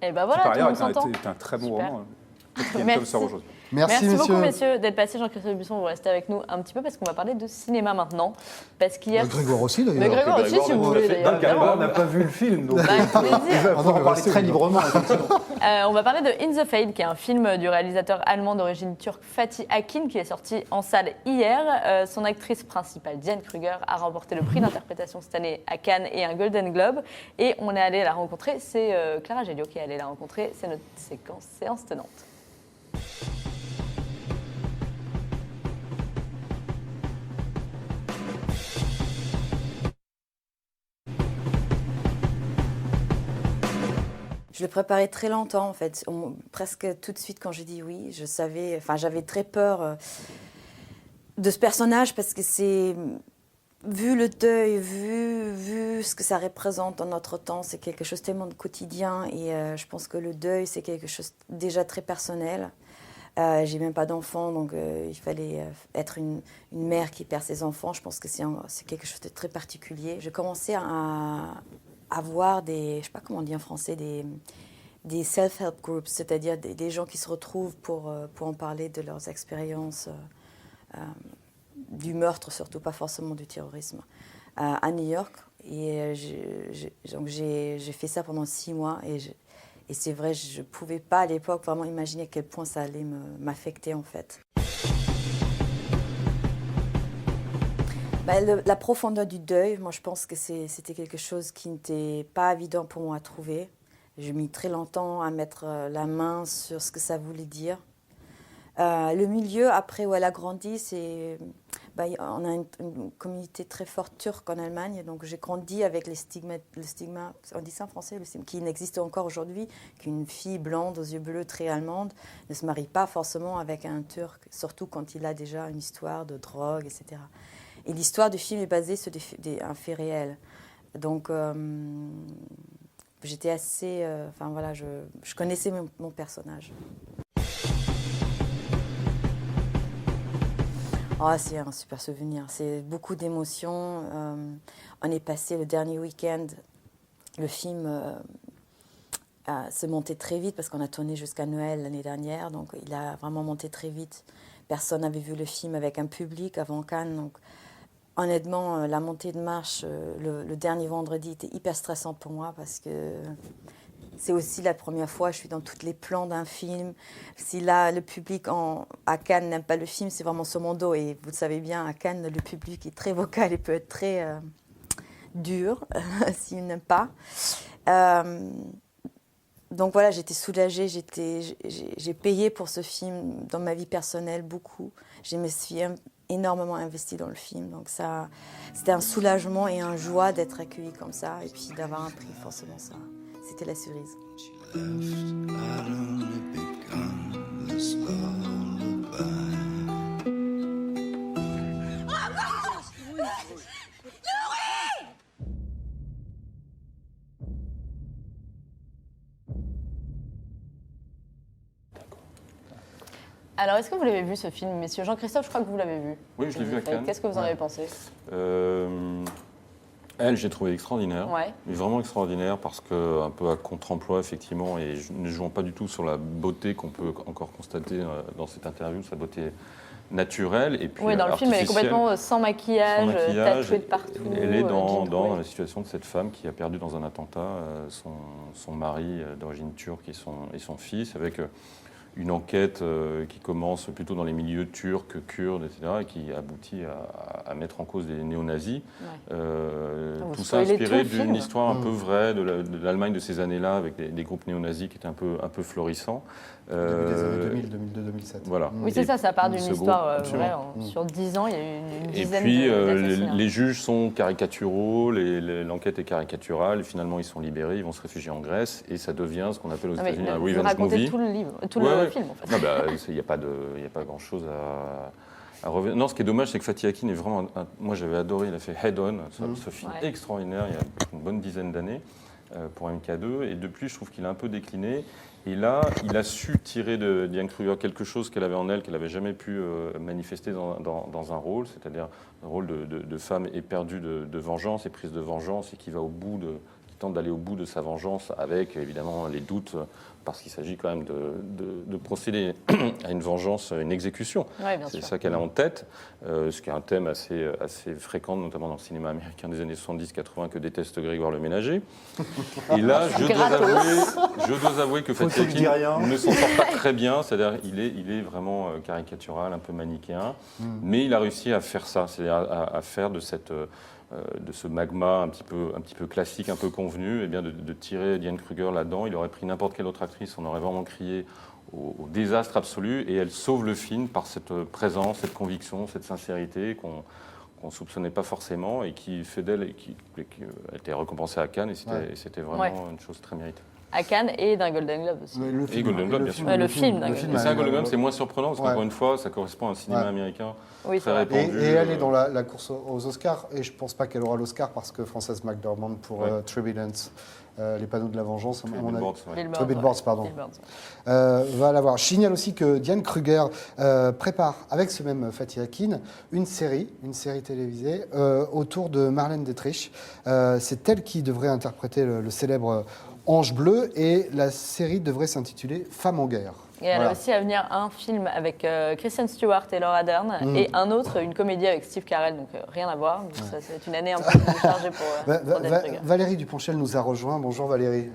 Et ben voilà, tout le monde s'entend. C'est un très bon Super. roman. Quatrième tome sort aujourd'hui. Merci beaucoup, messieurs, d'être passés. Jean-Christophe Buisson, vous restez avec nous un petit peu parce qu'on va parler de cinéma maintenant. Parce qu'hier... Grégoire aussi, d'ailleurs. Mais Grégoire aussi, si vous voulez, d'ailleurs. Grégoire n'a pas vu le film, donc Avec plaisir. on va en parler très librement. On va parler de In the Fade, qui est un film du réalisateur allemand d'origine turque Fatih Akin, qui est sorti en salle hier. Son actrice principale, Diane Kruger, a remporté le prix d'interprétation cette année à Cannes et un Golden Globe. Et on est allé la rencontrer, c'est Clara Gelio qui est allée la rencontrer. C'est notre séance tenante. Je le préparais très longtemps en fait, presque tout de suite quand j'ai dit oui, j'avais très peur de ce personnage parce que c'est, vu le deuil, vu ce que ça représente dans notre temps, c'est quelque chose tellement de quotidien et je pense que le deuil c'est quelque chose déjà très personnel. J'ai même pas d'enfants, donc il fallait être une mère qui perd ses enfants. Je pense que c'est quelque chose de très particulier. J'ai commencé à voir des, je sais pas comment on dit en français, des self-help groups, c'est-à-dire des gens qui se retrouvent pour en parler de leurs expériences du meurtre, surtout pas forcément du terrorisme, à New York. Et donc j'ai fait ça pendant 6 mois et c'est vrai, je ne pouvais pas à l'époque vraiment imaginer à quel point ça allait m'affecter en fait. La profondeur du deuil, moi je pense que c'était quelque chose qui n'était pas évident pour moi à trouver. J'ai mis très longtemps à mettre la main sur ce que ça voulait dire. Le milieu, après où elle a grandi, on a une communauté très forte turque en Allemagne, donc j'ai grandi avec le stigma, on dit ça en français, qui n'existe encore aujourd'hui, qu'une fille blonde aux yeux bleus très allemande ne se marie pas forcément avec un Turc, surtout quand il a déjà une histoire de drogue, etc. Et l'histoire du film est basée sur un fait réel. Donc, j'étais assez... je connaissais mon personnage. Oh, c'est un super souvenir. C'est beaucoup d'émotions. On est passé le dernier week-end. Le film s'est monté très vite parce qu'on a tourné jusqu'à Noël l'année dernière. Donc, il a vraiment monté très vite. Personne n'avait vu le film avec un public avant Cannes. Donc, honnêtement, la montée de marche le dernier vendredi était hyper stressante pour moi parce que c'est aussi la première fois que je suis dans tous les plans d'un film. Si là, le public à Cannes n'aime pas le film, c'est vraiment sur mon dos. Et vous le savez bien, à Cannes, le public est très vocal et peut être très dur s'il n'aime pas. Donc voilà, j'étais soulagée, j'ai payé pour ce film dans ma vie personnelle beaucoup. Je me suis énormément investie dans le film, donc ça, c'était un soulagement et une joie d'être accueillie comme ça, et puis d'avoir un prix, forcément ça, c'était la cerise. Alors, est-ce que vous l'avez vu ce film, messieurs? Jean-Christophe, je crois que vous l'avez vu. Oui, je l'ai vu à Cannes. Qu'est-ce que vous en avez pensé? Elle, j'ai trouvé extraordinaire, ouais. Mais vraiment extraordinaire parce qu'un peu à contre-emploi, effectivement, et ne jouant pas du tout sur la beauté qu'on peut encore constater dans cette interview, sa beauté naturelle et puis oui, dans le film, elle est complètement sans maquillage, tatouée de partout. Elle est dans la situation de cette femme qui a perdu dans un attentat son mari d'origine turque et son fils, avec une enquête qui commence plutôt dans les milieux turcs, kurdes, etc., et qui aboutit à mettre en cause des néo-nazis. Ouais. Tout ça inspiré d'une histoire un peu vraie de l'Allemagne de ces années-là, avec des groupes néo-nazis qui étaient un peu florissants. Début des années 2000, 2002-2007. Voilà. Oui, c'est ça part d'une histoire vraie. Sur 10 ans, il y a eu une dizaine d'assassinats. Les juges sont caricaturaux, l'enquête est caricaturale, et finalement ils sont libérés, ils vont se réfugier en Grèce, et ça devient ce qu'on appelle aux États-Unis un revenge movie. Tout le livre, le film, en fait. Il n'y a pas grand-chose à revenir. Non, ce qui est dommage, c'est que Fatih Akin est vraiment... Moi, j'avais adoré, il a fait Head On, ce film extraordinaire, il y a une bonne dizaine d'années, pour MK2, et depuis, je trouve qu'il a un peu décliné. Et là, il a su tirer de Diane Kruger quelque chose qu'elle avait en elle, qu'elle n'avait jamais pu manifester dans un rôle, c'est-à-dire un rôle de femme éperdue de vengeance, et prise de vengeance, et qui va au bout qui tente d'aller au bout de sa vengeance avec évidemment les doutes, parce qu'il s'agit quand même de procéder à une vengeance, une exécution. Ouais, bien C'est sûr. ça qu'elle a en tête, ce qui est un thème assez fréquent, notamment dans le cinéma américain des années 70-80 que déteste Grégoire le Ménager. Et là, je dois avouer que Faut Fatih qu'il dise rien. Akin ne s'en sort pas très bien, c'est-à-dire il est vraiment caricatural, un peu manichéen, mais il a réussi à faire ça, c'est-à-dire à faire de ce magma un petit peu classique, un peu convenu, et bien de tirer Diane Kruger là-dedans. Il aurait pris n'importe quelle autre actrice, on aurait vraiment crié au désastre absolu, et elle sauve le film par cette présence, cette conviction, cette sincérité qu'on ne soupçonnait pas forcément, et qui fait d'elle, et qui a été récompensée à Cannes, et c'était vraiment une chose très méritée. À Cannes et d'un Golden Globe aussi. Ouais, le Et Golden Globe, bien sûr. Ouais, le film, Mais c'est un Golden Globe, c'est moins surprenant, parce qu'encore une fois, ça correspond à un cinéma américain Oui, c'est très vrai. répandu. Et elle est dans la course aux Oscars, et je ne pense pas qu'elle aura l'Oscar parce que Frances McDormand pour Turbulence, les panneaux de la vengeance, à mon avis. Billboards, pardon. Billboards. Va l'avoir. Je signale aussi que Diane Kruger prépare, avec ce même Fatih Akin, une série télévisée autour de Marlène Dietrich. C'est elle qui devrait interpréter le célèbre Ange bleu, et la série devrait s'intituler Femme en guerre. Et elle Voilà. a aussi à venir un film avec Kristen Stewart et Laura Dern, et un autre, une comédie avec Steve Carell, donc rien à voir. Donc ça, c'est une année un peu plus chargée pour Diane Kruger. Valérie Duponchel nous a rejoint. Bonjour Valérie.